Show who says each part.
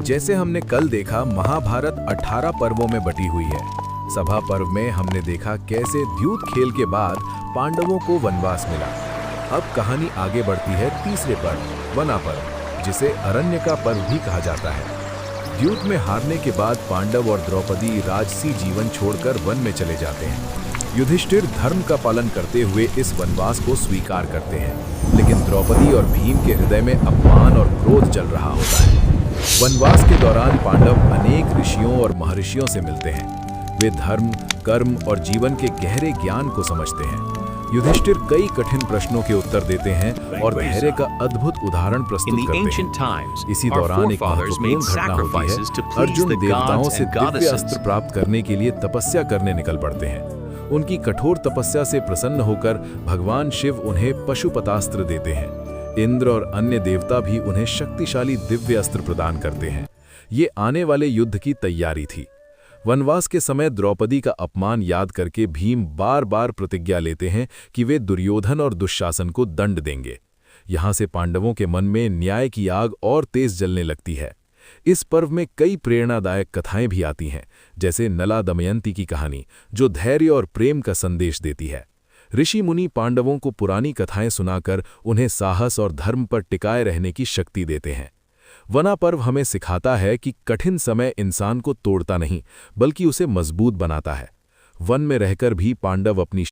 Speaker 1: जैसे हमने कल देखा, महाभारत 18 पर्वों में बटी हुई है। सभा पर्व में हमने देखा कैसे द्यूत खेल के बाद पांडवों को वनवास मिला। अब कहानी आगे बढ़ती है तीसरे पर्व, वना पर्व, जिसे अरण्य का पर्व भी कहा जाता है। द्यूत में हारने के बाद पांडव और द्रौपदी राजसी जीवन छोड़कर वन में चले जाते हैं। युधिष्ठिर धर्म का पालन करते हुए इस वनवास को स्वीकार करते हैं, लेकिन द्रौपदी और भीम के हृदय में अपमान और क्रोध जल रहा होता है। वनवास के दौरान पांडव अनेक ऋषियों और महर्षियों से मिलते हैं। वे धर्म, कर्म और जीवन के गहरे ज्ञान को समझते हैं। युधिष्ठिर कई कठिन प्रश्नों के उत्तर देते हैं और धैर्य का अद्भुत उदाहरण प्रस्तुत करते हैं। इसी दौरान एक महत्वपूर्ण घटना होती है। अर्जुन देवताओं से दिव्य अस्त्र प्राप्त करने के लिए तपस्या करने निकल पड़ते हैं। उनकी कठोर तपस्या से प्रसन्न होकर भगवान शिव उन्हें पशुपतास्त्र देते हैं। इंद्र और अन्य देवता भी उन्हें शक्तिशाली दिव्य अस्त्र प्रदान करते हैं। ये आने वाले युद्ध की तैयारी थी। वनवास के समय द्रौपदी का अपमान याद करके भीम बार बार प्रतिज्ञा लेते हैं कि वे दुर्योधन और दुशासन को दंड देंगे। यहाँ से पांडवों के मन में न्याय की आग और तेज जलने लगती है। इस पर्व में कई प्रेरणादायक कथाएं भी आती हैं, जैसे नला दमयंती की कहानी, जो धैर्य और प्रेम का संदेश देती है। ऋषि मुनि पांडवों को पुरानी कथाएं सुनाकर उन्हें साहस और धर्म पर टिकाए रहने की शक्ति देते हैं। वना पर्व हमें सिखाता है कि कठिन समय इंसान को तोड़ता नहीं, बल्कि उसे मजबूत बनाता है। वन में रहकर भी पांडव अपनी